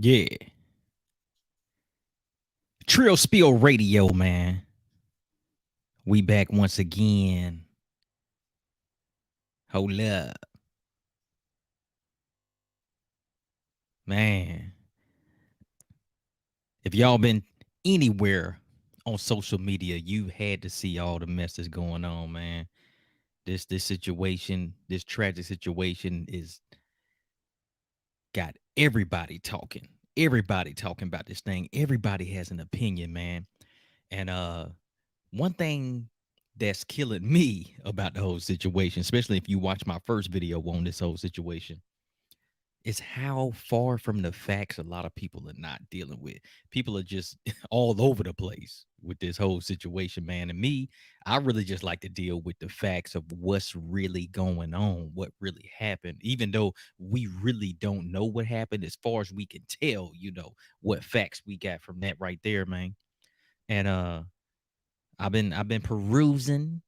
Yeah. Trill Spill Radio, man. We back once again. Hold up. Man. If y'all been anywhere on social media, you had to see all the mess that's going on, man. This situation, this tragic situation is got everybody talking. Everybody talking about this thing. Everybody has an opinion, man. And one thing that's killing me about the whole situation, especially if you watch my first video on this whole situation, is how far from the facts a lot of people are not dealing with. People are just all over the place with this whole situation, man. And me, I really just like to deal with the facts of what's really going on, what really happened, even though we really don't know what happened as far as we can tell, what facts we got from that right there, man. And I've been perusing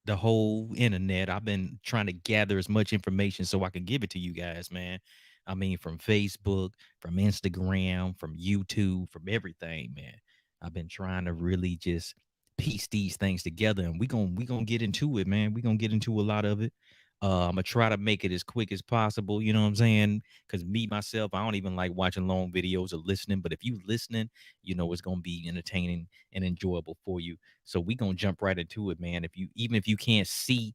the whole internet. I've been trying to gather as much information so I can give it to you guys, man. I mean, from Facebook, from Instagram, from YouTube, from everything, man. I've been trying to really just piece these things together, and we gonna get into it, man. We gonna get into a lot of it. I'm gonna try to make it as quick as possible. You know what I'm saying? Because me myself, I don't even like watching long videos or listening. But if you listening, it's gonna be entertaining and enjoyable for you. So we gonna jump right into it, man. If you can't see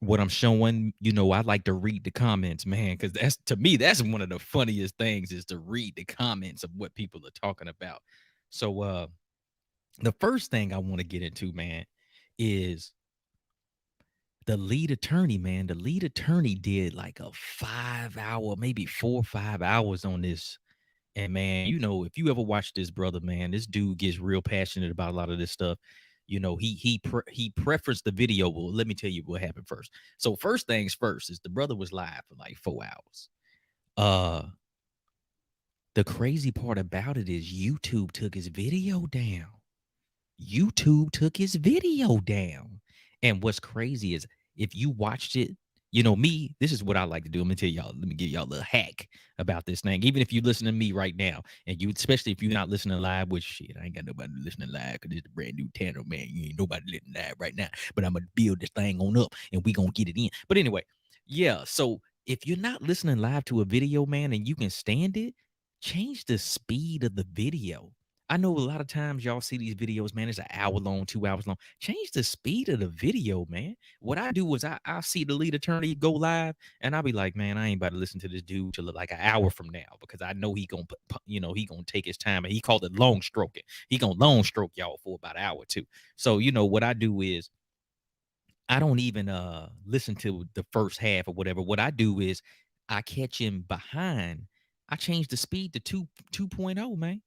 what I'm showing, I like to read the comments, man, because that's to me, that's one of the funniest things is to read the comments of what people are talking about. So the first thing I want to get into, man, is the lead attorney, man. The lead attorney did like a 5 hour, maybe 4 or 5 hours on this. And man, if you ever watch this brother, man, this dude gets real passionate about a lot of this stuff. He preferenced the video. Well, let me tell you what happened first. So first things first is the brother was live for like 4 hours. Uh, the crazy part about it is YouTube took his video down. YouTube took his video down. And what's crazy is if you watched it, me, this is what I like to do. I'm gonna tell y'all, let me give y'all a little hack about this thing. Even if you listen to me right now, and you, especially if you're not listening live, which shit, I ain't got nobody listening live because it's a brand new channel, man. You ain't nobody listening live right now. But I'm gonna build this thing on up and we gonna get it in. But anyway, yeah. So if you're not listening live to a video, man, and you can stand it, change the speed of the video. I know a lot of times y'all see these videos, man, it's an hour long, 2 hours long. Change the speed of the video, man. What I do is I see the lead attorney go live, and I'll be like, man, I ain't about to listen to this dude till like an hour from now because I know he gonna he gonna take his time, and he called it long stroking. He gonna long stroke y'all for about an hour or two. So what I do is I don't even listen to the first half or whatever. What I do is I catch him behind. I change the speed to 2.0, man,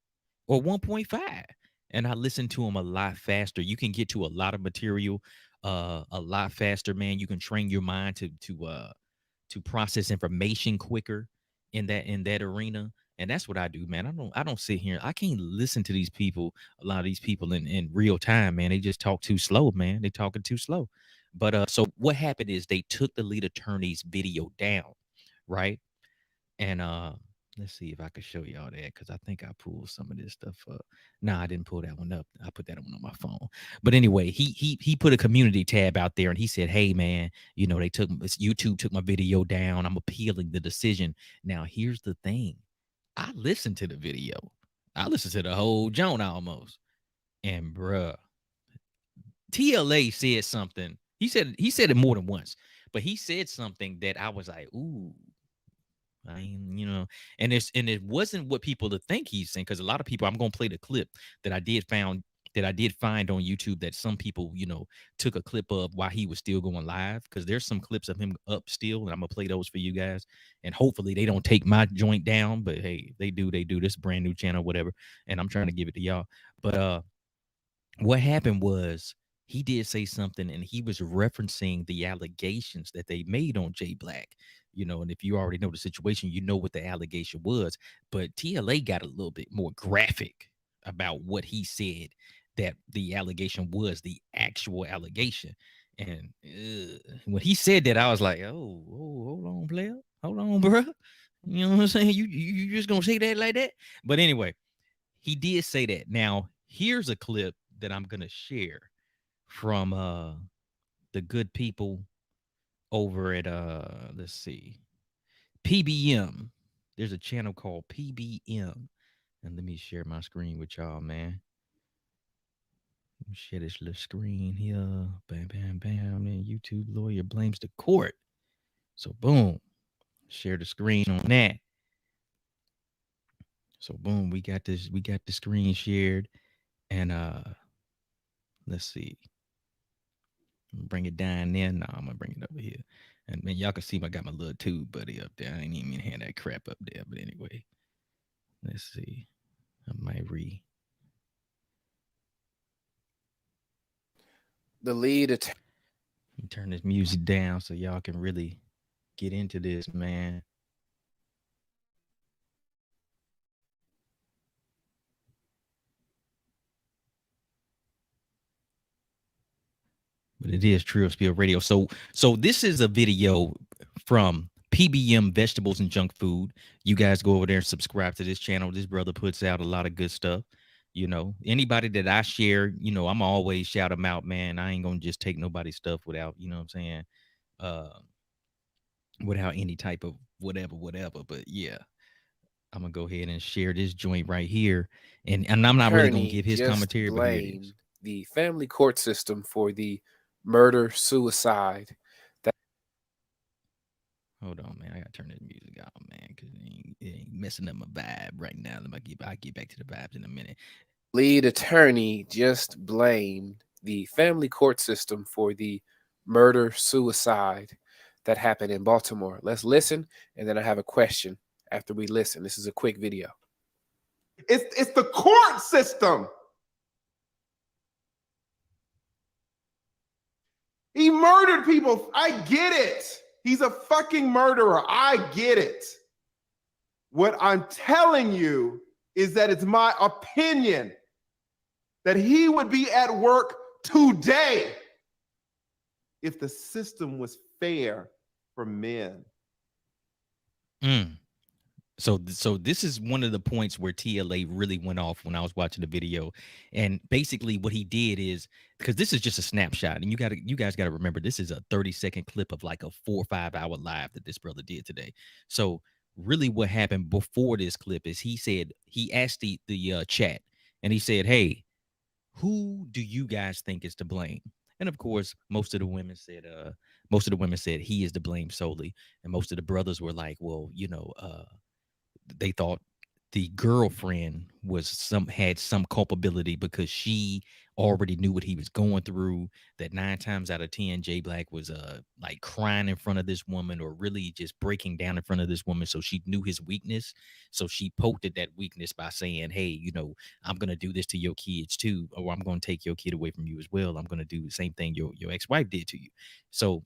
or 1.5, and I listen to them a lot faster. You can get to a lot of material a lot faster, man. You can train your mind to process information quicker in that arena. And that's what I do, man. I don't sit here. I can't listen to these people, a lot of these people in real time, man. They just talk too slow, man. They talking too slow. But so what happened is they took the lead attorney's video down, right? And let's see if I could show y'all that because I think I pulled some of this stuff up. No, I didn't pull that one up. I put that one on my phone. But anyway, he put a community tab out there and he said, "Hey man, they took YouTube took my video down. I'm appealing the decision." Now here's the thing: I listened to the video. I listened to the whole Jonah almost, and bruh, TLA said something. He said it more than once, but he said something that I was like, "Ooh." And it wasn't what people to think he's saying because a lot of people. I'm gonna play the clip that I did found that I did find on YouTube that some people took a clip of while he was still going live because there's some clips of him up still and I'm gonna play those for you guys and hopefully they don't take my joint down, but hey, if they do this brand new channel whatever, and I'm trying to give it to y'all. But what happened was he did say something and he was referencing the allegations that they made on Jay Black. And if you already know the situation, you know what the allegation was. But TLA got a little bit more graphic about what he said that the allegation was the actual allegation. And when he said that, I was like, oh, hold on, player. Hold on, bro. You know what I'm saying? You just gonna say that like that? But anyway, he did say that. Now, here's a clip that I'm gonna share from the good people over at let's see, PBM. There's a channel called PBM. And let me share my screen with y'all, man. Let me share this little screen here. Bam, bam, bam. Then YouTube lawyer blames the court. So boom. Share the screen on that. So boom, we got the screen shared. And let's see. Bring it down there. No, I'm gonna bring it over here. And man, y'all can see I got my little tube buddy up there. I ain't even had that crap up there. But anyway, let's see. I might The lead turn this music down so y'all can really get into this, man. But it is Trill Spill Radio. So this is a video from PBM Vegetables and Junk Food. You guys go over there and subscribe to this channel. This brother puts out a lot of good stuff. You know, anybody that I share, you know, I'm always shout them out, man. I ain't gonna just take nobody's stuff without, you know what I'm saying, uh, without any type of whatever. But yeah, I'm gonna go ahead and share this joint right here, and I'm not really gonna attorney give his just commentary, but here it is. blamed the family court system for the murder suicide. Hold on, man. I gotta turn this music out, man, because it ain't messing up my vibe right now. I'll get back to the vibes in a minute. Lead attorney just blamed the family court system for the murder suicide that happened in Baltimore. Let's listen, and then I have a question after we listen. This is a quick video. It's the court system. He murdered people. I get it. He's a fucking murderer. I get it. What I'm telling you is that it's my opinion that he would be at work today if the system was fair for men. So this is one of the points where TLA really went off when I was watching the video. And basically what he did is, because this is just a snapshot, and you guys gotta remember this is a 30-second clip of like a 4 or 5 hour live that this brother did today. So really what happened before this clip is he asked the chat, and he said, hey, who do you guys think is to blame? And of course, most of the women said he is to blame solely. And most of the brothers were like, well, you know, they thought the girlfriend had some culpability because she already knew what he was going through. That 9 times out of 10, Jay Black was like crying in front of this woman or really just breaking down in front of this woman. So she knew his weakness. So she poked at that weakness by saying, hey, you know, I'm gonna do this to your kids too, or I'm gonna take your kid away from you as well. I'm gonna do the same thing your ex-wife did to you. So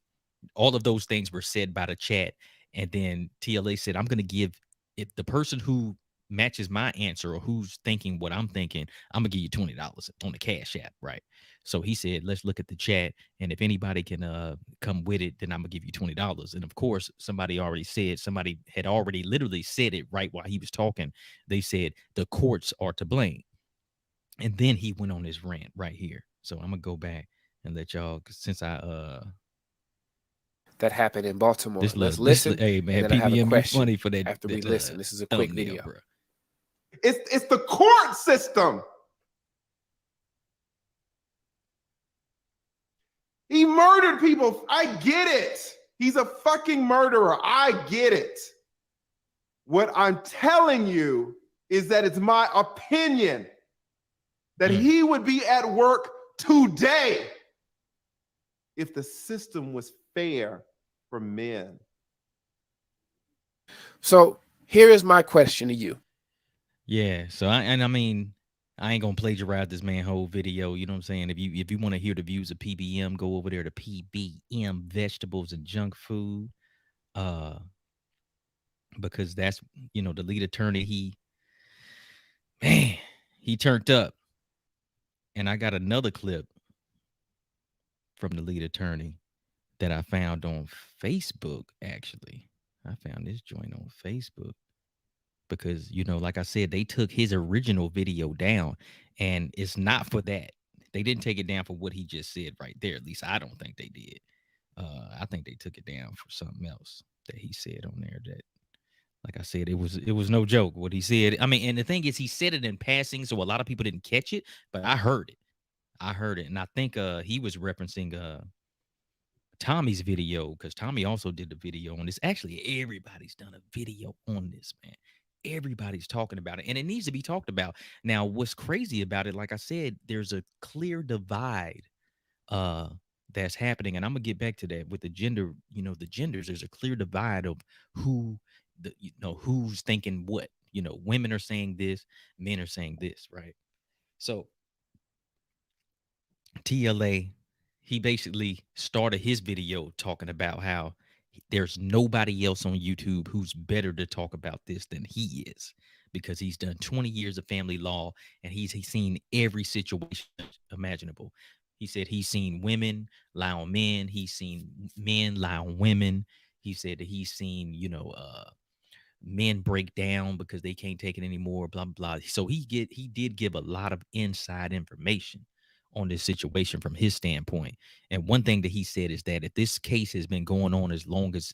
all of those things were said by the chat. And then TLA said, I'm going to give, if the person who matches my answer or who's thinking what I'm thinking, I'm going to give you $20 on the Cash App. Right. So he said, let's look at the chat. And if anybody can come with it, then I'm going to give you $20. And of course, somebody had already literally said it right while he was talking. They said the courts are to blame. And then he went on his rant right here. So I'm going to go back and let y'all, since That happened in Baltimore. This Let's little, this listen, hey and man, then I have a PBM, you question funny for that. after we that listen. This is a quick thumbnail, video. bro. It's the court system. He murdered people. I get it. He's a fucking murderer. I get it. What I'm telling you is that it's my opinion that he would be at work today if the system was fair for men. So here is my question to you. Yeah. So I mean, I ain't gonna plagiarize this man whole video. You know what I'm saying? If you want to hear the views of PBM, go over there to PBM Vegetables and Junk Food. Because that's, you know, the lead attorney, he turned up. And I got another clip from the lead attorney that I found on Facebook, actually. I found this joint on Facebook because, you know, like I said, they took his original video down, and it's not for that. They didn't take it down for what he just said right there. At least I don't think they did. I think they took it down for something else that he said on there that, like I said, it was no joke what he said. I mean, and the thing is, he said it in passing, so a lot of people didn't catch it, but I heard it. I heard it, and I think he was referencing Tommy's video, because Tommy also did the video on this. Actually, everybody's done a video on this, man. Everybody's talking about it, and it needs to be talked about. Now, what's crazy about it, like I said, there's a clear divide uh that's happening, and I'm gonna get back to that with the gender, the genders. There's a clear divide of who who's thinking what. Women are saying this, men are saying this, right? So TLA, he basically started his video talking about how there's nobody else on YouTube who's better to talk about this than he is, because he's done 20 years of family law, and he's seen every situation imaginable. He said he's seen women lie on men, he's seen men lie on women. He said that he's seen, men break down because they can't take it anymore, blah blah blah. So he did give a lot of inside information on this situation from his standpoint. And one thing that he said is that if this case has been going on as long as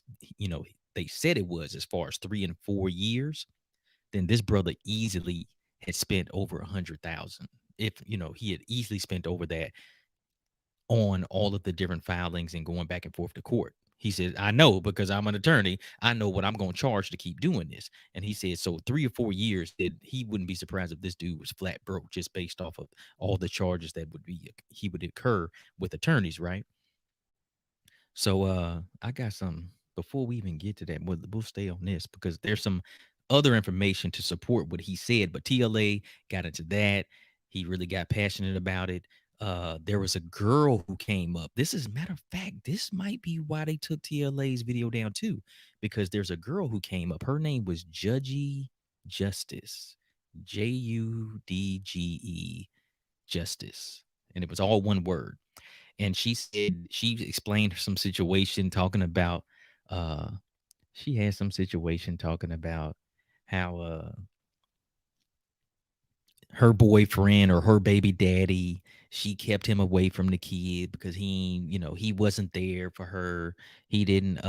they said it was, as far as 3 and 4 years, then this brother easily had spent over 100,000. If he had easily spent over that on all of the different filings and going back and forth to court. He said, I know, because I'm an attorney. I know what I'm going to charge to keep doing this. And he said, so 3 or 4 years, that he wouldn't be surprised if this dude was flat broke, just based off of all the charges that he would incur with attorneys, right? So I got some, before we even get to that, we'll stay on this because there's some other information to support what he said. But TLA got into that. He really got passionate about it. There was a girl who came up. This is, matter of fact, this might be why they took TLA's video down too, because there's a girl who came up. Her name was Judgy Justice, Judge Justice, and it was all one word. And she said, she explained some situation talking about she had some situation talking about how her boyfriend or her baby daddy, she kept him away from the kid because he wasn't there for her. He didn't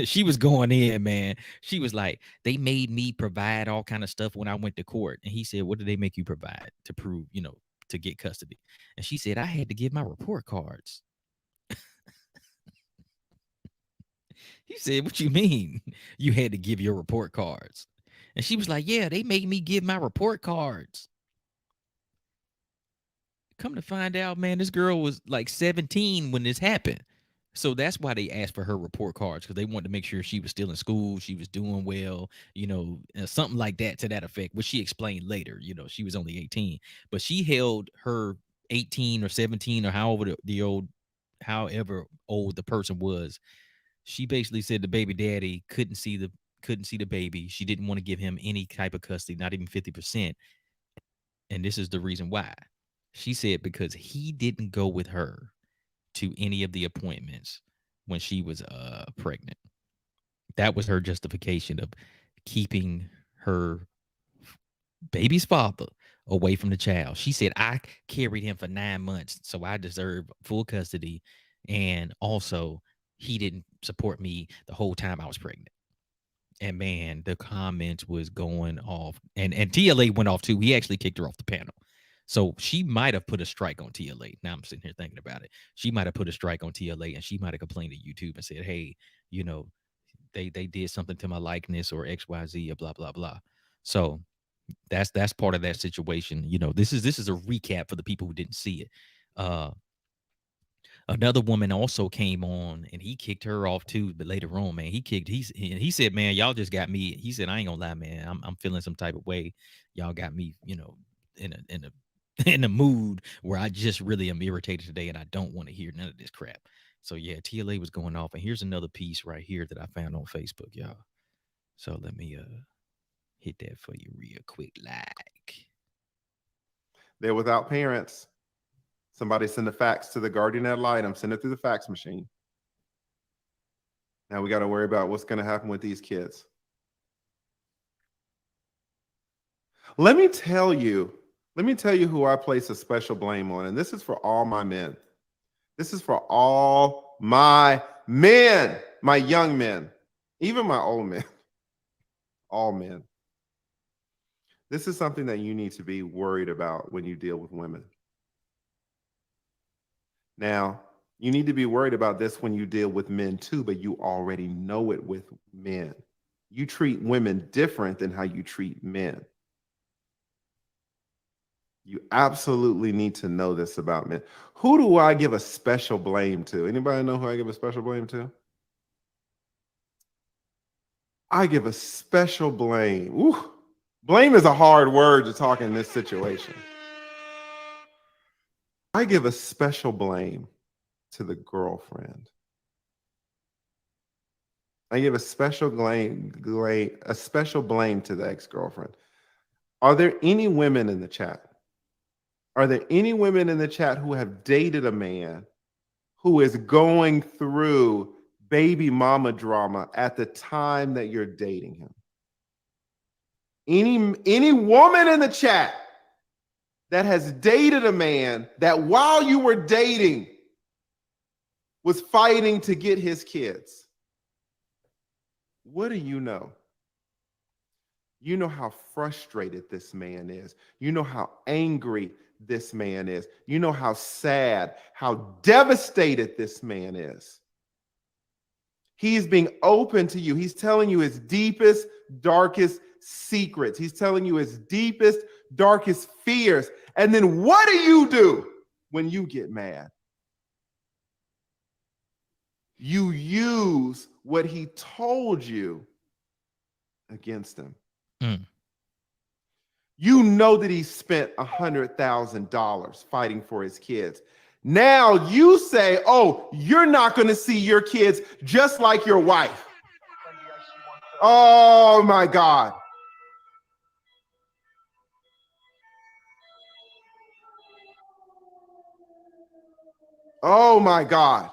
she was going in, man. She was like, they made me provide all kind of stuff when I went to court. And he said, what did they make you provide to prove, to get custody? And she said, I had to give my report cards. He said, what you mean you had to give your report cards? And she was like, yeah, they made me give my report cards. Come to find out, man, this girl was like 17 when this happened. So that's why they asked for her report cards, because they wanted to make sure she was still in school, she was doing well, something like that, to that effect, which she explained later. She was only 18, but she held her 18 or 17 or however old the person was. She basically said the baby daddy couldn't see the baby. She didn't want to give him any type of custody, not even 50%. And this is the reason why. She said because he didn't go with her to any of the appointments when she was pregnant. That was her justification of keeping her baby's father away from the child. She said, I carried him for 9 months, so I deserve full custody. And also, he didn't support me the whole time I was pregnant. And man, the comments was going off. And TLA went off too. He actually kicked her off the panel. So she might have put a strike on TLA. Now I'm sitting here thinking about it. She might have put a strike on TLA, and she might have complained to YouTube and said, hey, they did something to my likeness or XYZ or blah, blah, blah. So that's part of that situation. This is a recap for the people who didn't see it. Another woman also came on, and he kicked her off too. But later on, man, he said, man, y'all just got me. He said, I ain't gonna lie, man, I'm feeling some type of way. Y'all got me, in a in a mood where I just really am irritated today, and I don't want to hear none of this crap. So yeah, TLA was going off. And here's another piece right here that I found on Facebook, y'all. So let me hit that for you real quick. Like, They're without parents. Somebody send the fax to the guardian ad litem. Send it through the fax machine. Now we got to worry about what's going to happen with these kids. Let me tell you who I place a special blame on, and this is for all my men. This is for all my men, my young men, even my old men, all men. This is something that you need to be worried about when you deal with women. Now, you need to be worried about this when you deal with men too, but you already know it with men. You treat women different than how you treat men. You absolutely need to know this about men. Who do I give a special blame to? Anybody know who I give a special blame to? I give a special blame. Ooh, blame is a hard word to talk in this situation. I give a special blame to the girlfriend. I give a special blame to the ex-girlfriend. Are there any women in the chat? Are there any women in the chat who have dated a man who is going through baby mama drama at the time that you're dating him? Any woman in the chat that has dated a man that while you were dating was fighting to get his kids? What do you know? You know how frustrated this man is. You know how angry this man is. You know how sad, how devastated this man is. He's being open to you. He's telling you his deepest, darkest secrets. He's telling you his deepest, darkest fears. And then what do when you get mad? You use what he told you against him. Mm. You know that he spent $100,000 fighting for his kids. Now you say, oh, you're not going to see your kids just like your wife. Oh my God. Oh my God.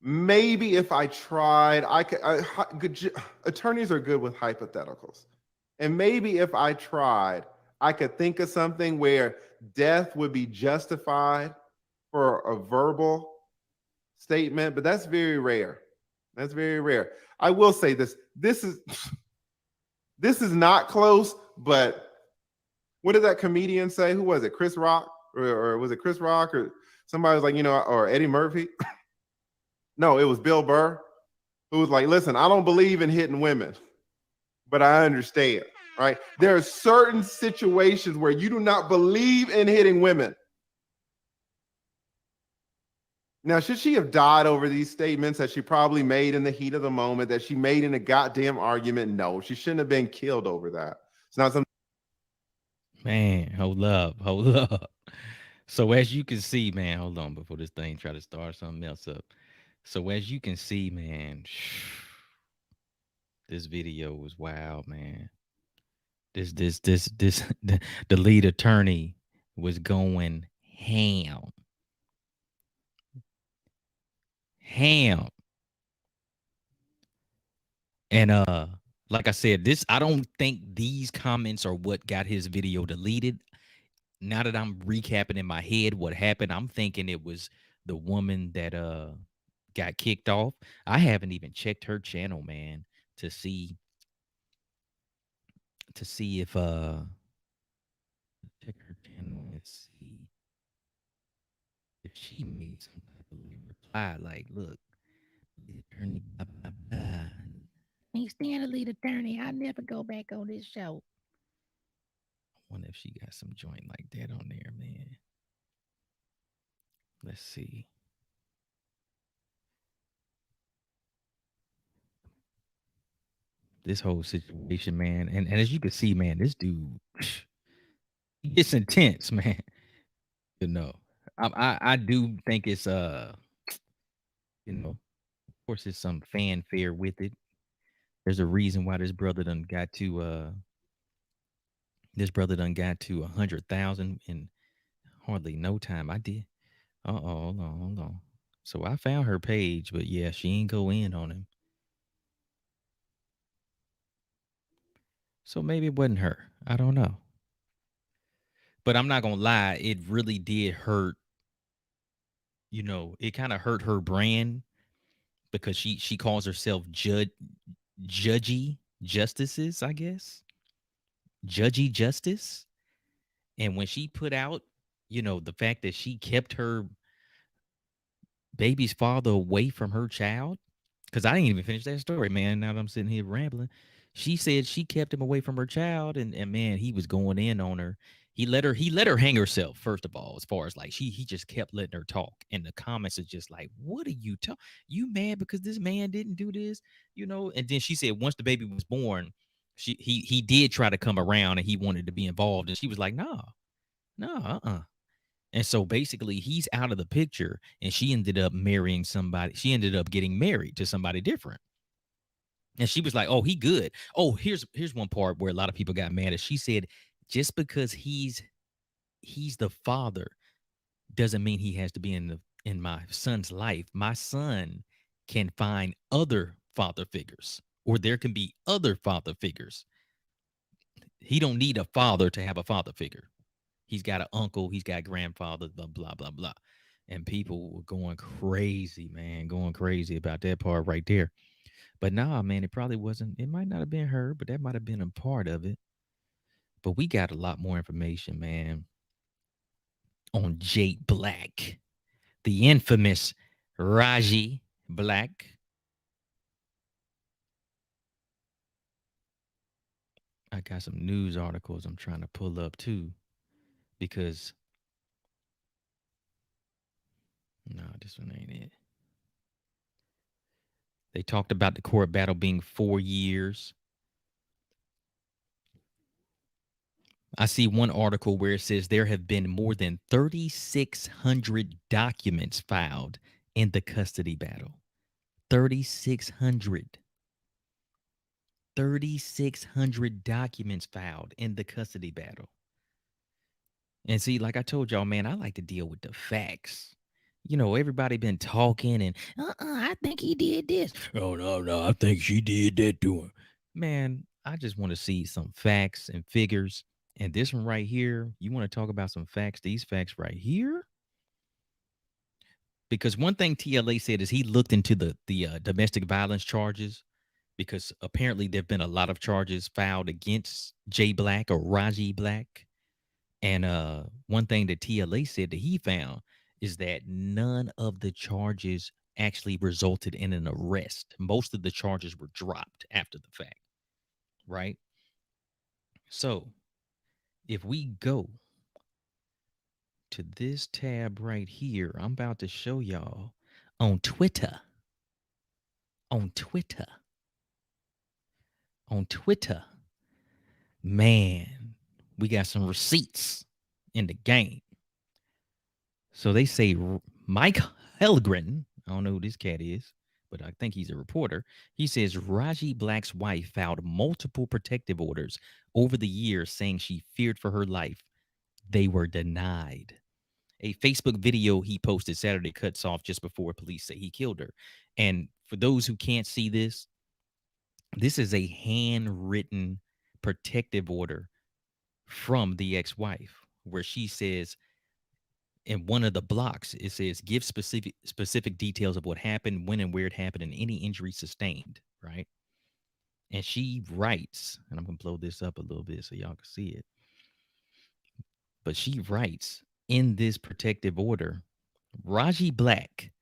Maybe if I tried, attorneys are good with hypotheticals. And maybe if I tried, I could think of something where death would be justified for a verbal statement, but that's very rare. That's very rare. I will say this. This is not close, but what did that comedian say? Who was it? Chris Rock? Or was it Chris Rock? Or somebody was like, or Eddie Murphy? No, it was Bill Burr, who was like, listen, I don't believe in hitting women, but I understand, right? There are certain situations where you do not believe in hitting women. Now, should she have died over these statements that she probably made in the heat of the moment, that she made in a goddamn argument? No, she shouldn't have been killed over that. It's not something. Man, hold up. So as you can see, man, hold on before this thing try to start something else up. So as you can see, man, this video was wild, man. The lead attorney was going ham. And like I said, I don't think these comments are what got his video deleted. Now that I'm recapping in my head what happened, I'm thinking it was the woman that got kicked off. I haven't even checked her channel, man, to see if check her channel. Let's see if she made some type of reply like, look, the attorney, blah, blah, blah. Ain't stand a lead attorney. I never go back on this show. I wonder if she got some joint like that on there, man. Let's see. This whole situation, man, and as you can see, man, this dude, he gets intense, man. I do think it's of course, there's some fanfare with it. There's a reason why this brother done got to 100,000 in hardly no time. Hold on. So I found her page, but yeah, she ain't go in on him. So maybe it wasn't her. I don't know. But I'm not gonna lie, it really did hurt. You know, it kind of hurt her brand because she calls herself judgy justices, I guess. Judgy justice. And when she put out, you know, the fact that she kept her baby's father away from her child, because I didn't even finish that story, man. Now that I'm sitting here rambling, she said she kept him away from her child, and man, he was going in on her. He let her hang herself, first of all, as far as like he just kept letting her talk. And the comments are just like, what are you talking? You mad because this man didn't do this, you know? And then she said once the baby was born, he did try to come around and he wanted to be involved. And she was like, no, no, and so basically he's out of the picture and she ended up marrying somebody. She ended up getting married to somebody different. And she was like, "Oh, he good." Oh, here's one part where a lot of people got mad at. She said, "Just because he's the father doesn't mean he has to be in my son's life. My son can find other father figures, or there can be other father figures. He don't need a father to have a father figure. He's got an uncle, he's got grandfather, blah blah blah blah." And people were going crazy, man, going crazy about that part right there. But nah, man, it probably wasn't. It might not have been her, but that might have been a part of it. But we got a lot more information, man, on Jade Black, the infamous Raji Black. I got some news articles I'm trying to pull up too, because no, this one ain't it. They talked about the court battle being 4 years. I see one article where it says there have been more than 3,600 documents filed in the custody battle. 3,600. 3,600 documents filed in the custody battle. And see, like I told y'all, man, I like to deal with the facts. You know, everybody been talking and, I think he did this. Oh, no, no, I think she did that to him. Man, I just want to see some facts and figures. And this one right here, you want to talk about some facts, these facts right here? Because one thing TLA said is he looked into the domestic violence charges because apparently there've been a lot of charges filed against Jay Black or Raji Black. And one thing that TLA said that he found is that none of the charges actually resulted in an arrest. Most of the charges were dropped after the fact, right? So if we go to this tab right here, I'm about to show y'all on Twitter, on Twitter, on Twitter, man, we got some receipts in the game. So they say Mike Helgren, I don't know who this cat is, but I think he's a reporter. He says Raji Black's wife filed multiple protective orders over the years saying she feared for her life. They were denied. A Facebook video he posted Saturday cuts off just before police say he killed her. And for those who can't see this, this is a handwritten protective order from the ex-wife where she says in one of the blocks it says give specific details of what happened, when and where it happened, and any injury sustained, right? And she writes, and I'm gonna blow this up a little bit so y'all can see it, but she writes in this protective order, Raji Black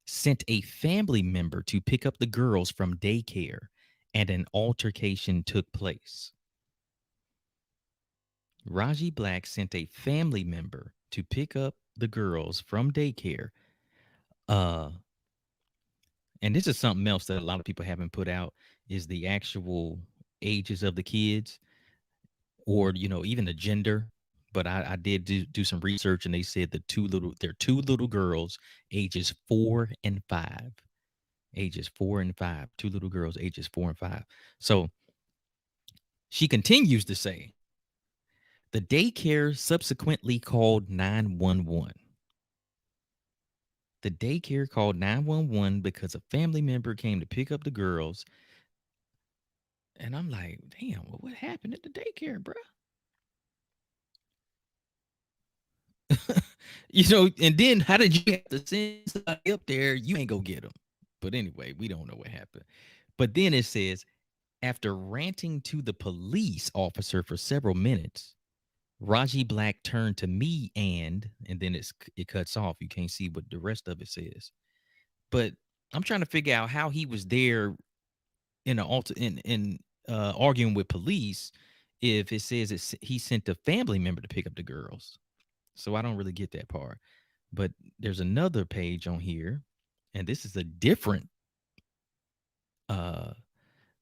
sent a family member to pick up the girls from daycare and an altercation took place. Raji Black sent a family member to pick up the girls from daycare. Uh, and this is something else that a lot of people haven't put out is the actual ages of the kids, or even the gender. But I did do some research, and they said they're two little girls, ages 4 and 5, ages 4 and 5, two little girls, ages 4 and 5. So she continues to say the daycare subsequently called 911. The daycare called 911 because a family member came to pick up the girls. And I'm like, damn, what happened at the daycare, bro? And then how did you have to send somebody up there? You ain't go get them. But anyway, we don't know what happened. But then it says, after ranting to the police officer for several minutes, Raji Black turned to me and then it cuts off. You can't see what the rest of it says. But I'm trying to figure out how he was there in an arguing with police if it says he sent a family member to pick up the girls. So I don't really get that part. But there's another page on here, and this is a different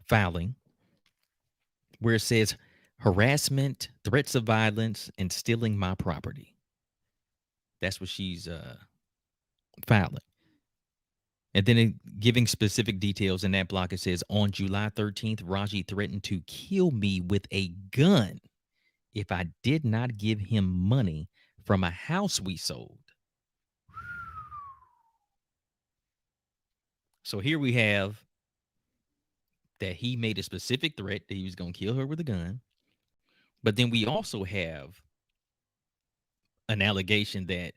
filing where it says harassment, threats of violence, and stealing my property. That's what she's filing. And then giving specific details in that block, it says on July 13th, Raji threatened to kill me with a gun if I did not give him money from a house we sold. So here we have that he made a specific threat that he was going to kill her with a gun. But then we also have an allegation that,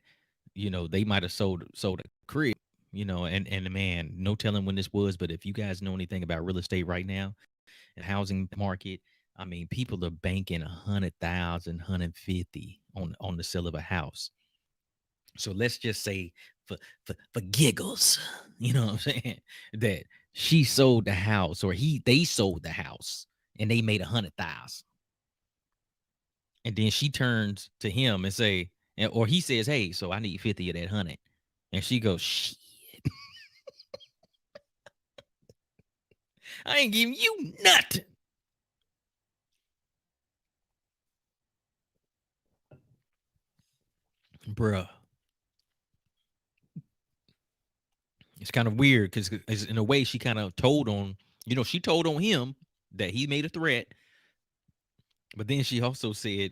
they might have sold a crib, and the man, no telling when this was, but if you guys know anything about real estate right now and housing market, I mean, people are banking 100,000, 150 on the sale of a house. So let's just say for giggles, you know what I'm saying, that she sold the house or they sold the house and they made 100,000. And then she turns to him and say, or he says, hey, so I need 50 of that 100. And she goes, shit. I ain't giving you nothing. Bruh. It's kind of weird because in a way she kind of told on, she told on him that he made a threat. But then she also said,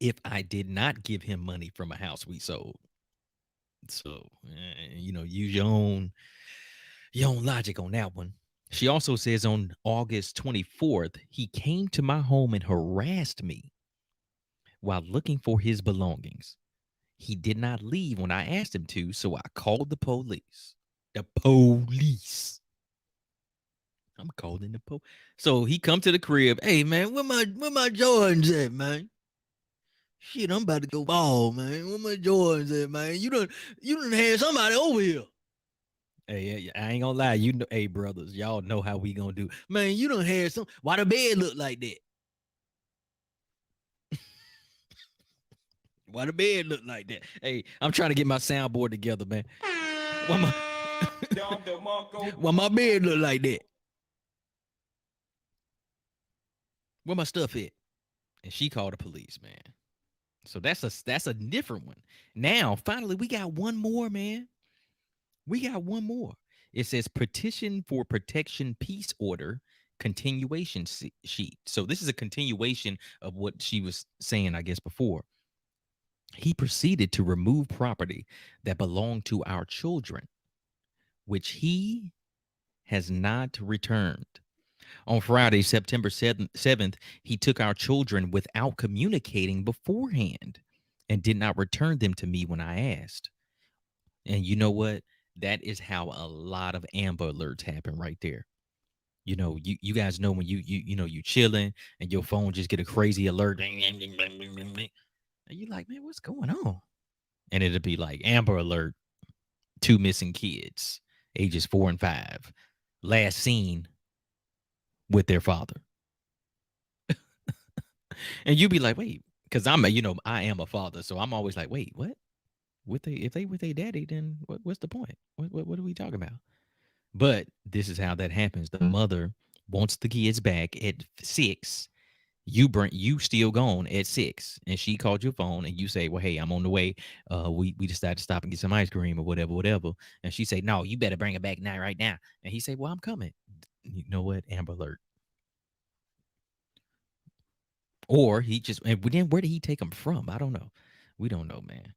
if I did not give him money from a house we sold. So, use your own logic on that one. She also says on August 24th, he came to my home and harassed me while looking for his belongings. He did not leave when I asked him to, so I called the police. The police. I'm calling the police. So he come to the crib. Hey man, where my Jordans at, man? Shit, I'm about to go ball, man. Where my Jordans at, man? You done had somebody over here. Hey, I ain't gonna lie. Hey brothers, y'all know how we gonna do. Man, you done had some. Why the bed look like that? Why the bed look like that? Hey, I'm trying to get my soundboard together, man. Why my bed look like that? Where my stuff at? And she called the police, man. So that's a different one. Now, finally, we got one more, man. We got one more. It says petition for protection peace order continuation sheet. So this is a continuation of what she was saying, I guess, before. He proceeded to remove property that belonged to our children, which he has not returned. On Friday, September 7th, he took our children without communicating beforehand and did not return them to me when I asked. And you know what? That is how a lot of Amber Alerts happen right there. You guys know when you chilling and your phone just get a crazy alert. And you're like, man, what's going on? And it'll be like Amber Alert, 2 missing kids, ages 4 and 5, last seen with their father. And you be like, wait, because I am a father, so I'm always like, wait, what? If they with their daddy, then what's the point? What are we talking about? But this is how that happens. The mother wants the kids back at 6. You still gone at 6, and she called your phone, and you say, well, hey, I'm on the way. We decided to stop and get some ice cream or whatever. And she say, no, you better bring it back now, right now. And he say, well, I'm coming. You know what? Amber Alert. Or he just, and then where did he take them from? I don't know. We don't know, man.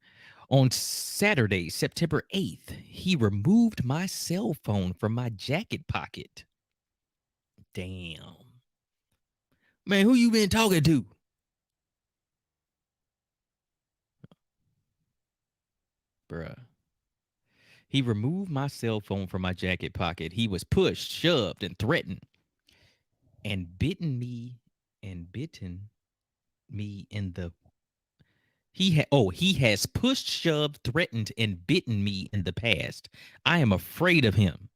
On Saturday, September 8th, he removed my cell phone from my jacket pocket. Damn. Man, who you been talking to? Bruh. He removed my cell phone from my jacket pocket. He was pushed, shoved, and threatened, and bitten me in the he has pushed, shoved, threatened, and bitten me in the past. I am afraid of him,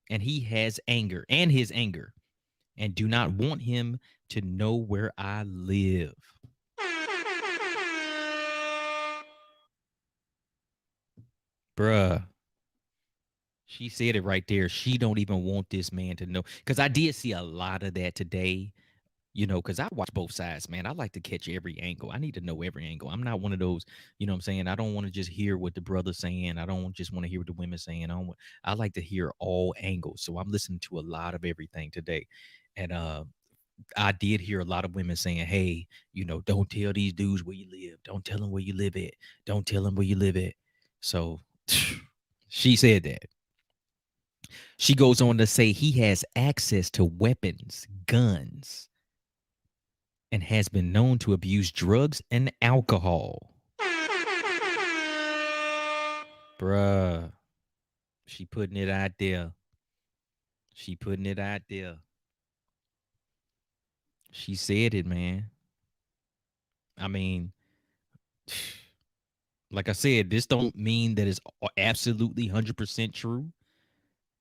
and his anger, and do not want him to know where I live. Bruh. She said it right there. She don't even want this man to know. Because I did see a lot of that today, because I watch both sides, man. I like to catch every angle. I need to know every angle. I'm not one of those, what I'm saying? I don't want to just hear what the brother's saying. I don't just want to hear what the women's saying. I like to hear all angles. So I'm listening to a lot of everything today. And I did hear a lot of women saying, hey, don't tell these dudes where you live. Don't tell them where you live at. Don't tell them where you live at. So she said that. She goes on to say he has access to weapons, guns, and has been known to abuse drugs and alcohol. Bruh. She putting it out there. She putting it out there. She said it, man. I mean, like I said, this don't mean that it's absolutely 100% true,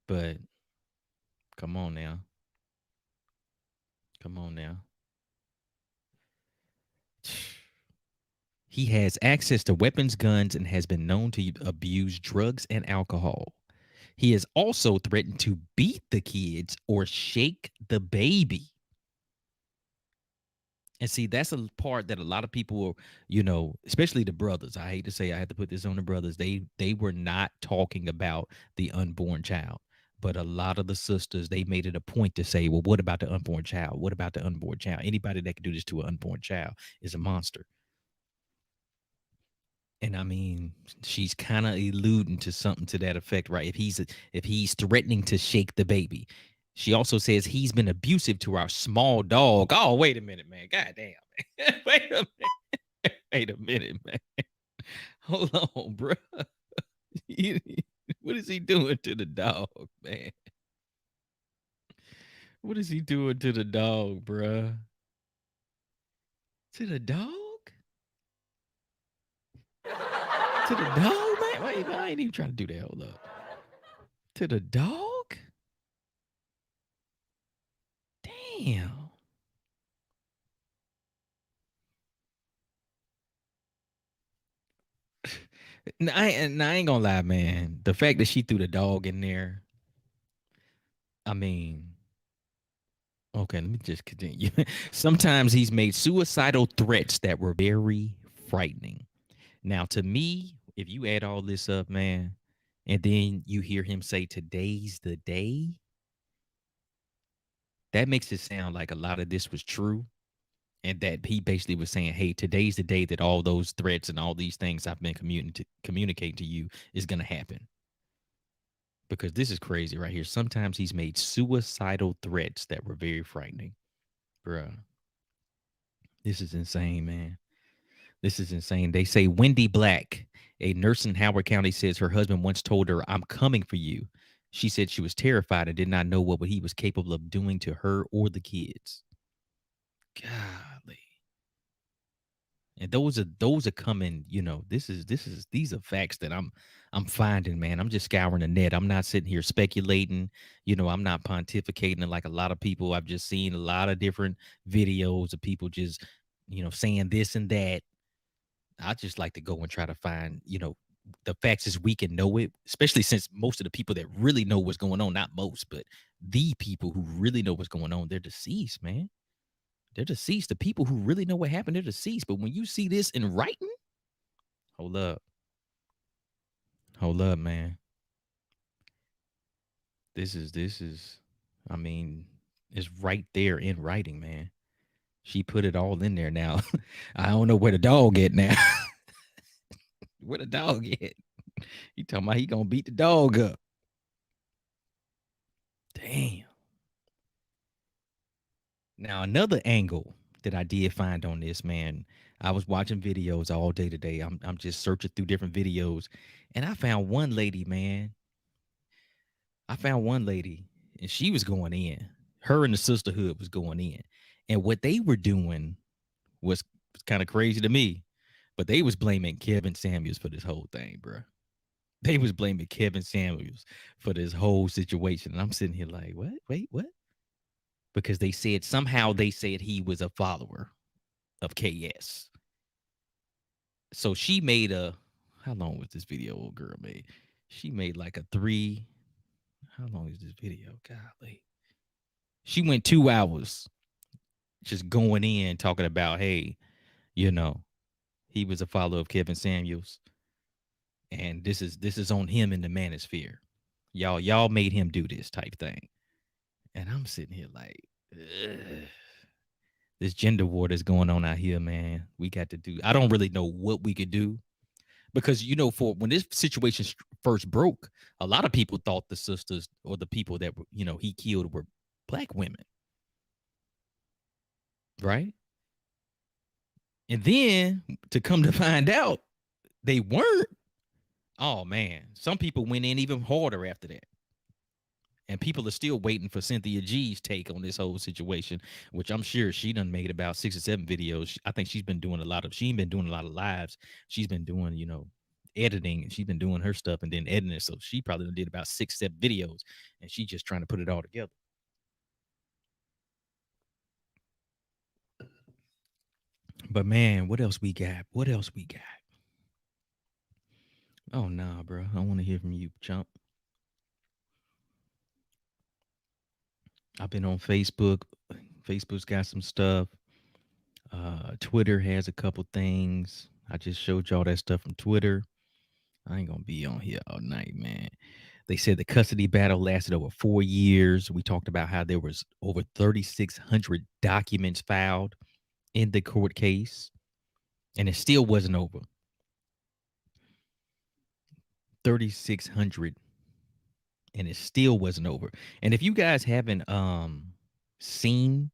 but come on now. Come on now. He has access to weapons, guns, and has been known to abuse drugs and alcohol. He has also threatened to beat the kids or shake the baby. And see, that's a part that a lot of people, especially the brothers. I hate to say I had to put this on the brothers. They were not talking about the unborn child. But a lot of the sisters, they made it a point to say, well, what about the unborn child? What about the unborn child? Anybody that can do this to an unborn child is a monster. And I mean, she's kind of alluding to something to that effect, right? If he's threatening to shake the baby. She also says he's been abusive to our small dog. Oh, wait a minute, man. God damn. Wait a minute. Wait a minute, man. Hold on, bro. What is he doing to the dog, man? What is he doing to the dog, bro? To the dog? To the dog, man? Wait, I ain't even trying to do that. Hold up. To the dog? Damn. I ain't gonna lie, man. The fact that she threw the dog in there, I mean, okay, let me just continue. Sometimes he's made suicidal threats that were very frightening. Now, to me, if you add all this up, man, and then you hear him say, today's the day, that makes it sound like a lot of this was true. And that he basically was saying, hey, today's the day that all those threats and all these things I've been communicating to you is going to happen. Because this is crazy right here. Sometimes he's made suicidal threats that were very frightening. Bruh. This is insane, man. This is insane. They say Wendy Black, a nurse in Howard County, says her husband once told her, I'm coming for you. She said she was terrified and did not know what he was capable of doing to her or the kids. Golly. And those are coming, these are facts that I'm finding, man. I'm just scouring the net. I'm not sitting here speculating, I'm not pontificating like a lot of people. I've just seen a lot of different videos of people just, saying this and that. I just like to go and try to find, the facts as we can know it, especially since most of the people that really know what's going on, not most, but the people who really know what's going on, they're deceased, man. They're deceased. The people who really know what happened, they're deceased. But when you see this in writing, hold up. Hold up, man. This is, I mean, it's right there in writing, man. She put it all in there now. I don't know where the dog at now. Where the dog at? He talking about he gonna beat the dog up. Damn. Now another angle that I did find on this, man. I was watching videos all day today. I'm just searching through different videos, and I found one lady, man. I found one lady, and she was going in. Her and the sisterhood was going in, and what they were doing was kind of crazy to me. But they was blaming Kevin Samuels for this whole thing, bro. They was blaming Kevin Samuels for this whole situation, and I'm sitting here like, what? Wait, what? Because they said somehow they said he was a follower of KS. So she made a, how long was this video old girl made? She made like a 3. How long is this video? Golly. She went 2 hours just going in talking about, hey, you know, he was a follower of Kevin Samuels. And this is on him in the manosphere. Y'all made him do this type thing. And I'm sitting here like, ugh. This gender war that's going on out here, man. We got to do. I don't really know what we could do because for when this situation first broke, a lot of people thought the sisters or the people that he killed were black women, right? And then to come to find out, they weren't. Oh man, some people went in even harder after that. And people are still waiting for Cynthia G's take on this whole situation, which I'm sure she done made about 6 or 7 videos. I think she's been doing a lot of lives. She's been doing, editing, and she's been doing her stuff and then editing it. So she probably did about 6, 7 videos, and she's just trying to put it all together. But man, what else we got? Oh, nah, bro. I want to hear from you, chump. I've been on Facebook. Facebook's got some stuff. Twitter has a couple things. I just showed y'all that stuff from Twitter. I ain't gonna be on here all night, man. They said the custody battle lasted over 4 years. We talked about how there was over 3,600 documents filed in the court case, and it still wasn't over. 3,600, and it still wasn't over. And if you guys haven't seen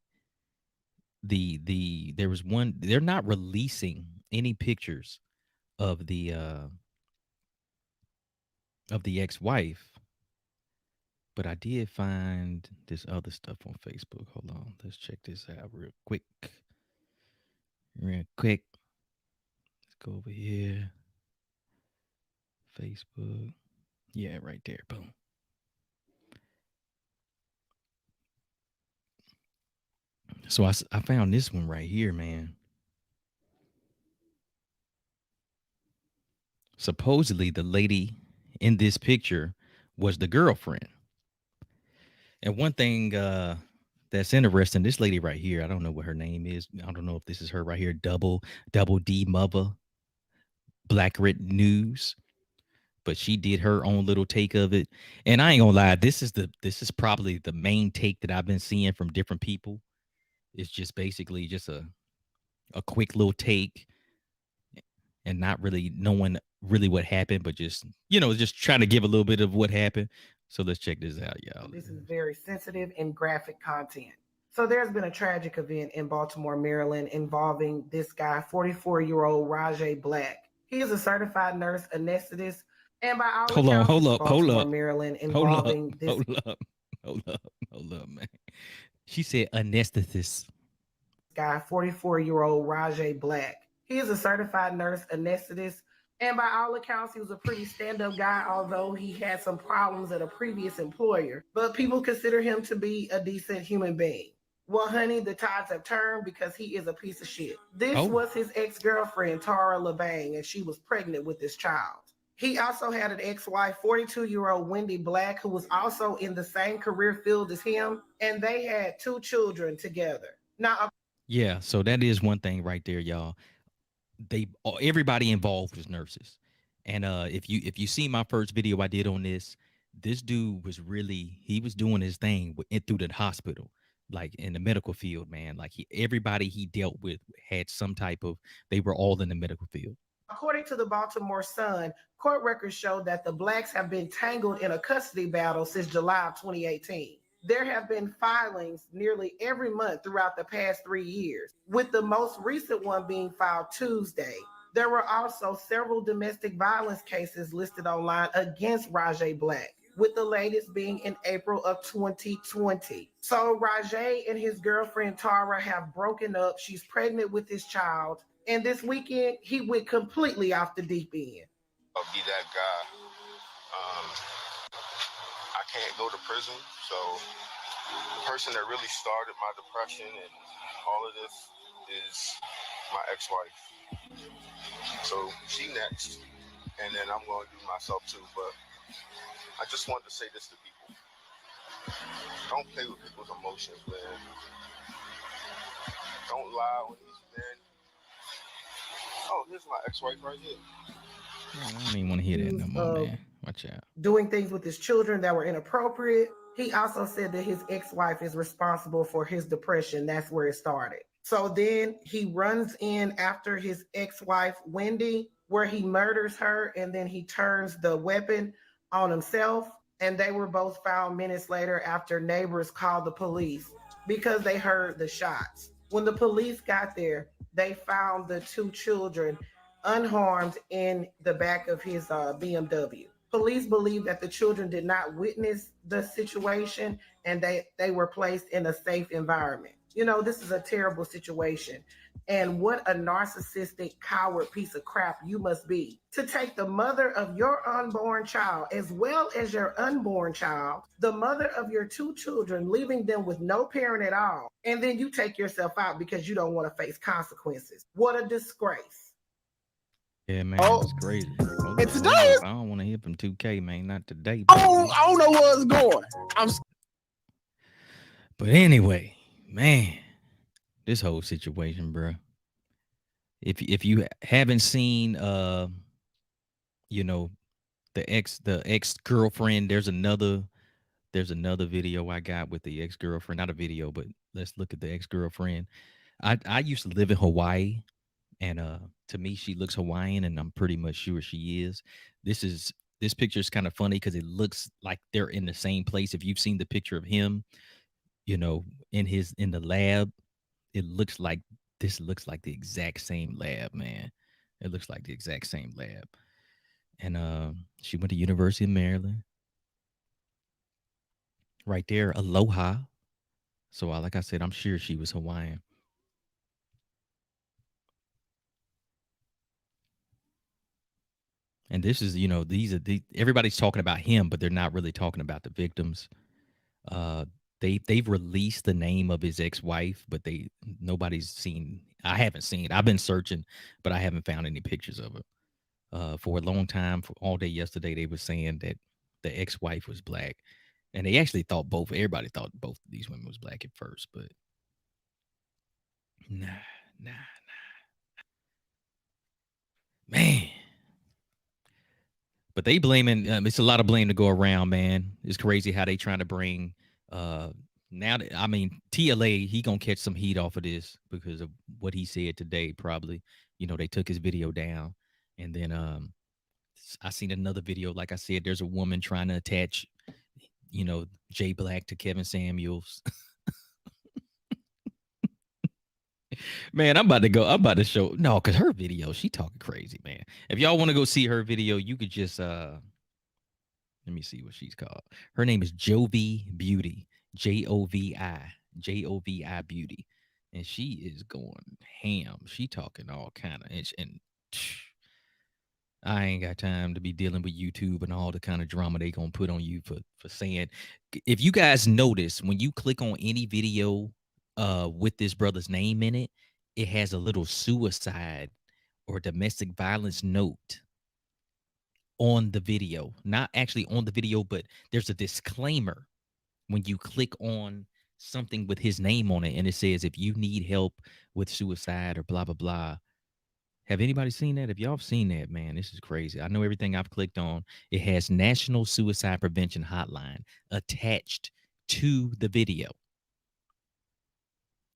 there was one, they're not releasing any pictures of the ex-wife, but I did find this other stuff on Facebook. Hold on, let's check this out real quick. Let's go over here. Facebook. Yeah, right there. Boom. So I found this one right here, man. Supposedly the lady in this picture was the girlfriend. And one thing that's interesting, this lady right here, I don't know what her name is. I don't know if this is her right here, double D mother, Black Red News. But she did her own little take of it. And I ain't gonna lie, this is probably the main take that I've been seeing from different people. It's just basically just a quick little take and not really knowing really what happened, but just trying to give a little bit of what happened. So let's check this out, y'all. This is very sensitive and graphic content. So there's been a tragic event in Baltimore, Maryland involving this guy, 44-year-old Rajay Black. He is a certified nurse anesthetist, and by all accounts, hold up, Maryland involving hold up, man. She said anesthetist. Guy, 44-year-old Rajay Black. He is a certified nurse anesthetist, and by all accounts, he was a pretty stand-up guy, although he had some problems at a previous employer. But people consider him to be a decent human being. Well, honey, the tides have turned because he is a piece of shit. This was his ex-girlfriend, Tara LeBang, and she was pregnant with this child. He also had an ex-wife, 42-year-old Wendy Black, who was also in the same career field as him, and they had 2 children together. Now, yeah, so that is one thing right there, y'all. Everybody involved was nurses. And if you see my first video I did on this dude was he was doing his thing through the hospital, like in the medical field, man. Like everybody he dealt with had some type of, they were all in the medical field. According to the Baltimore Sun, court records show that the Blacks have been tangled in a custody battle since July of 2018. There have been filings nearly every month throughout the past 3 years, with the most recent one being filed Tuesday. There were also several domestic violence cases listed online against Rajay Black, with the latest being in April of 2020. So Rajay and his girlfriend Tara have broken up. She's pregnant with his child. And this weekend, he went completely off the deep end. I'll be that guy. I can't go to prison, so the person that really started my depression and all of this is my ex-wife. So she next, and then I'm going to do myself too. But I just wanted to say this to people. Don't play with people's emotions, man. Don't lie on these men. Oh, here's my ex-wife right here. I don't even want to hear that no more, man. Watch out. Doing things with his children that were inappropriate. He also said that his ex-wife is responsible for his depression. That's where it started. So then he runs in after his ex-wife, Wendy, where he murders her, and then he turns the weapon on himself. And they were both found minutes later after neighbors called the police because they heard the shots. When the police got there, they found the two children unharmed in the back of his BMW. Police believe that the children did not witness the situation and they were placed in a safe environment. You know, this is a terrible situation. And what a narcissistic, coward piece of crap you must be to take the mother of your unborn child, as well as your unborn child, the mother of your two children, leaving them with no parent at all. And then you take yourself out because you don't want to face consequences. What a disgrace. Yeah, man, Oh, it's crazy. and today I don't want to hear from 2K, man. Not today. I don't know where it's going. But anyway, man, this whole situation, bro. If you haven't seen, you know, the ex girlfriend, there's another video I got with the ex girlfriend. Not a video, but let's look at the ex girlfriend. I used to live in Hawaii, and to me, she looks Hawaiian, and I'm pretty much sure she is. This picture is kind of funny because it looks like they're in the same place. If you've seen the picture of him, you know, in the lab, it looks like this looks like the exact same lab, man. It looks like the exact same lab. And she went to University of Maryland. Right there, Aloha. So like I said, I'm sure she was Hawaiian. And this is, you know, everybody's talking about him, but they're not really talking about the victims. They've released the name of his ex-wife, but nobody's seen. I haven't seen it. I've been searching, but I haven't found any pictures of her. For a long time, for all day yesterday, they were saying that the ex-wife was black, and they actually thought everybody thought both of these women was black at first, but nah, man. But they blaming. It's a lot of blame to go around, man. It's crazy how they trying to bring. Now that TLA, he gonna catch some heat off of this because of what he said today. Probably, you know, they took his video down, and then I seen another video. Like I said, there's a woman trying to attach, you know, Jay Black to Kevin Samuels. Man, I'm about to show because her video, she talking crazy, man. If y'all want to go see her video, you could just let me see what she's called. Her name is Jovi Beauty, Jovi Beauty, and she is going ham. She talking all kind of and I ain't got time to be dealing with YouTube and all the kind of drama they gonna put on you for saying. If you guys notice, when you click on any video with this brother's name in it, it has a little suicide or domestic violence note on the video. Not actually on the video, but there's a disclaimer when you click on something with his name on it, and it says if you need help with suicide or blah blah blah. Have anybody seen that? If y'all have seen that, man, this is crazy. I know everything I've clicked on, it has National Suicide Prevention Hotline attached to the video.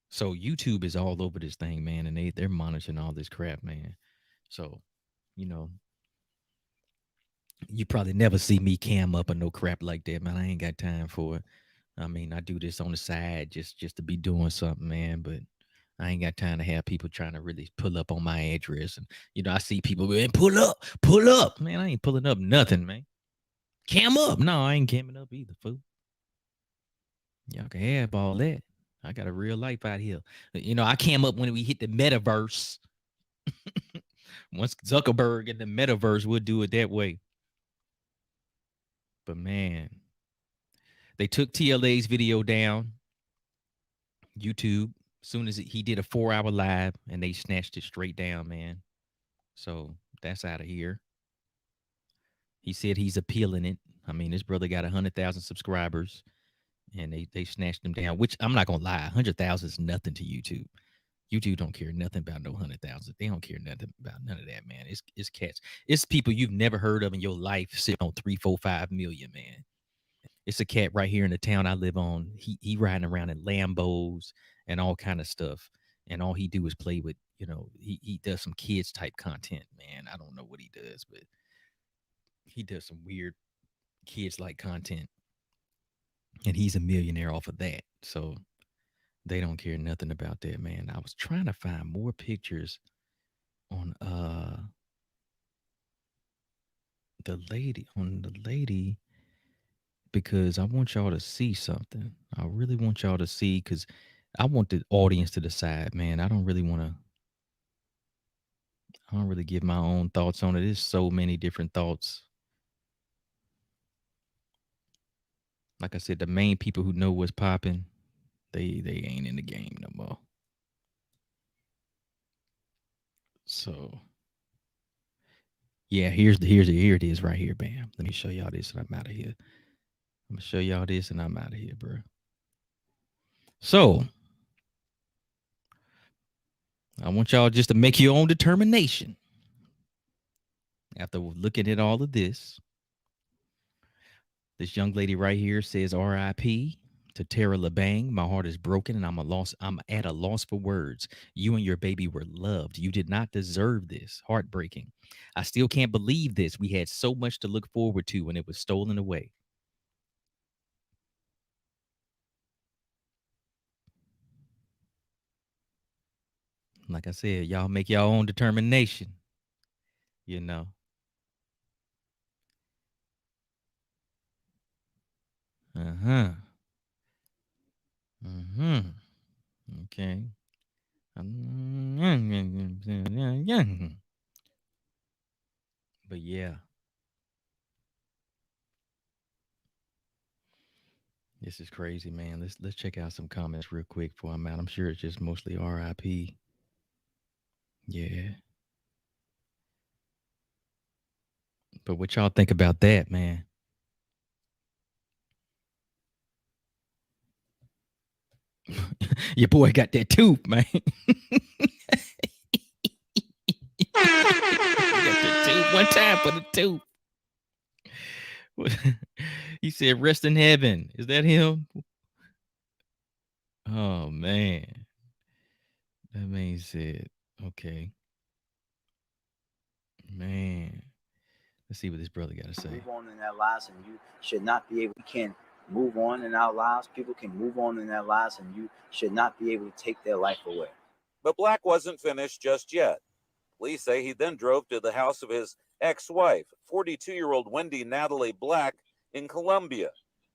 So YouTube is all over this thing, man, and they're monitoring all this crap, man. So you know, you probably never see me cam up or no crap like that, man. I ain't got time for it. I mean, I do this on the side just to be doing something, man. But I ain't got time to have people trying to really pull up on my address. And I see people man, pull up, man. I ain't pulling up nothing, man. Cam up, no, I ain't camming up either, fool. Y'all can have all that. I got a real life out here. I cam up when we hit the metaverse. Once Zuckerberg in the metaverse, we'll do it that way. But man, they took TLA's video down YouTube soon as he did a 4-hour live, and they snatched it straight down, man. So that's out of here. He said he's appealing it. I mean, this brother got 100,000 subscribers, and they snatched him down. Which I'm not gonna lie, 100,000 is nothing to YouTube. YouTube don't care nothing about no 100,000. They don't care nothing about none of that, man. It's cats. It's people you've never heard of in your life sitting on 3, 4, 5 million, man. It's a cat right here in the town I live on. He riding around in Lambos and all kind of stuff. And all he do is play with, he does some kids type content, man. I don't know what he does, but he does some weird kids like content. And he's a millionaire off of that. So they don't care nothing about that, man. I was trying to find more pictures on the lady because I want y'all to see something. I really want y'all to see because I want the audience to decide, man. I don't really give my own thoughts on it. There's so many different thoughts. Like I said, the main people who know what's popping, they ain't in the game no more. So yeah, here it is right here, bam. Let me show y'all this and I'm out of here. I'm gonna show y'all this and I'm out of here, bro. So I want y'all just to make your own determination. After looking at all of this young lady right here says R.I.P. to Tara LeBang. My heart is broken and I'm at a loss for words. You and your baby were loved. You did not deserve this. Heartbreaking. I still can't believe this. We had so much to look forward to when it was stolen away. Like I said, y'all make your own determination. Uh-huh. Mm-hmm. Okay. But yeah. This is crazy, man. Let's check out some comments real quick before I'm out. I'm sure it's just mostly RIP. Yeah. But what y'all think about that, man? Your boy got that tooth, man. Got that tooth one time for the tooth. He said, rest in heaven. Is that him? Oh, man. That man said, okay. Man. Let's see what this brother got to say. Move on in their lives, and you should not be able. We can move on in our lives. People can move on in their lives, and you should not be able to take their life away. But Black wasn't finished just yet. Police say he then drove to the house of his ex-wife, 42-year-old Wendy Natalie Black, in Colombia,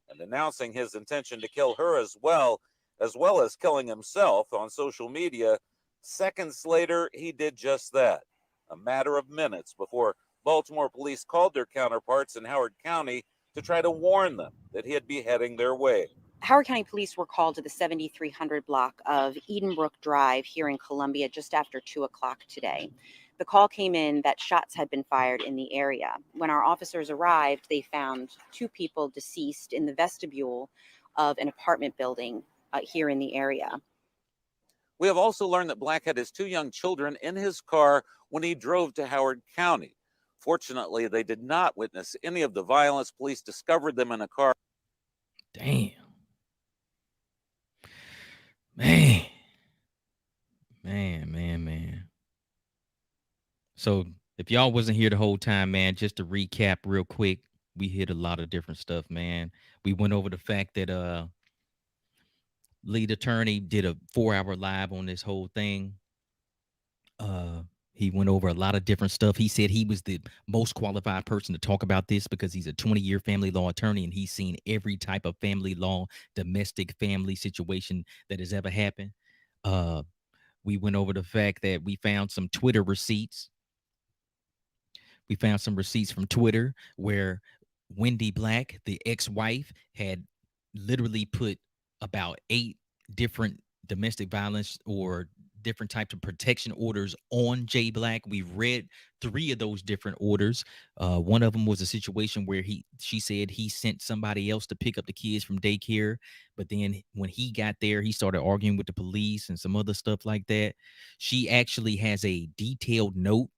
and announcing his intention to kill her as well as killing himself on social media. Seconds later, he did just that, a matter of minutes before Baltimore police called their counterparts in Howard County to try to warn them that he'd be heading their way. Howard County Police were called to the 7300 block of Edenbrook Drive here in Columbia just after 2 o'clock today. The call came in that shots had been fired in the area. When our officers arrived, they found 2 people deceased in the vestibule of an apartment building here in the area. We have also learned that Black had his 2 young children in his car when he drove to Howard County. Fortunately, they did not witness any of the violence. Police discovered them in a car. Damn. Man. So If y'all wasn't here the whole time, man, just to recap real quick, we hit a lot of different stuff, man. We went over the fact that lead attorney did a 4-hour live on this whole thing. He went over a lot of different stuff. He said he was the most qualified person to talk about this because he's a 20-year family law attorney and he's seen every type of family law, domestic family situation that has ever happened. We went over the fact that we found some Twitter receipts. We found some receipts from Twitter where Wendy Black, the ex-wife, had literally put about 8 different domestic violence or different types of protection orders on Jay Black. We've read 3 of those different orders. One of them was a situation where she said he sent somebody else to pick up the kids from daycare, but then when he got there, he started arguing with the police and some other stuff like that. She actually has a detailed note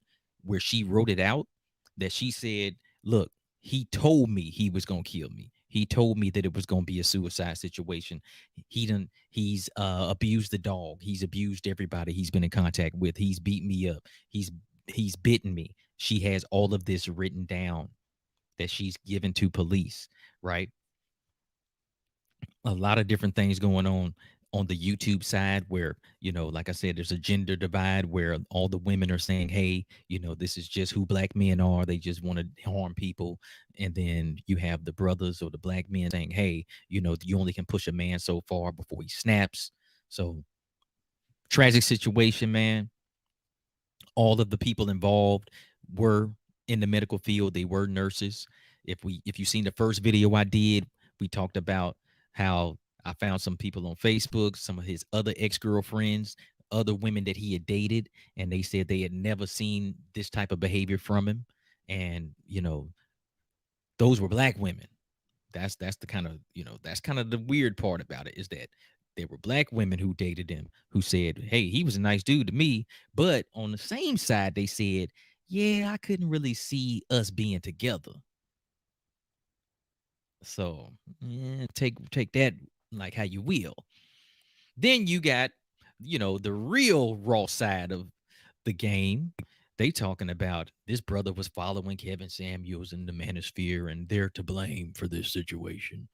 where she wrote it out that she said, look, he told me he was going to kill me. He told me that it was going to be a suicide situation. He's abused the dog. He's abused everybody he's been in contact with. He's beat me up. He's bitten me. She has all of this written down that she's given to police, right? A lot of different things going on the YouTube side where, like I said, there's a gender divide where all the women are saying, hey, this is just who black men are. They just want to harm people. And then you have the brothers or the black men saying, hey, you only can push a man so far before he snaps. So tragic situation, man. All of the people involved were in the medical field. They were nurses. If you seen the first video I did, we talked about how I found some people on Facebook, some of his other ex-girlfriends, other women that he had dated, and they said they had never seen this type of behavior from him. And, those were black women. That's the kind of, that's kind of the weird part about it, is that there were black women who dated him who said, hey, he was a nice dude to me. But on the same side, they said, yeah, I couldn't really see us being together. So take that like how you will. Then you got, the real raw side of the game. They talking about this brother was following Kevin Samuels in the manosphere and they're to blame for this situation.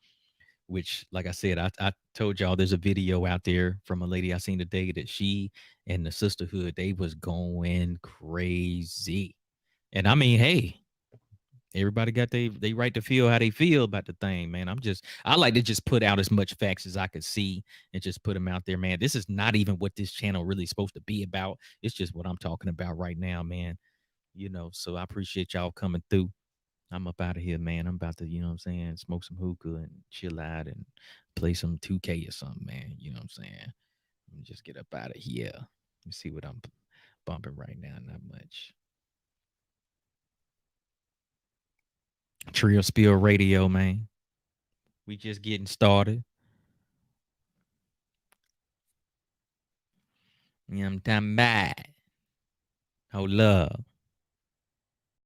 Which, like I said, I told y'all there's a video out there from a lady I seen today that she and the sisterhood, they was going crazy. And I mean, hey, everybody got they right to feel how they feel about the thing, man. I like to just put out as much facts as I could see and just put them out there, man. This is not even what this channel really is supposed to be about. It's just what I'm talking about right now, man. So I appreciate y'all coming through. I'm up out of here, man. I'm about to, what I'm saying, smoke some hookah and chill out and play some 2K or something, man. You know what I'm saying? Let me just get up out of here. Let me see what I'm bumping right now. Not much. Trio Spill Radio, man. We just getting started. I'm talking about. Oh, love.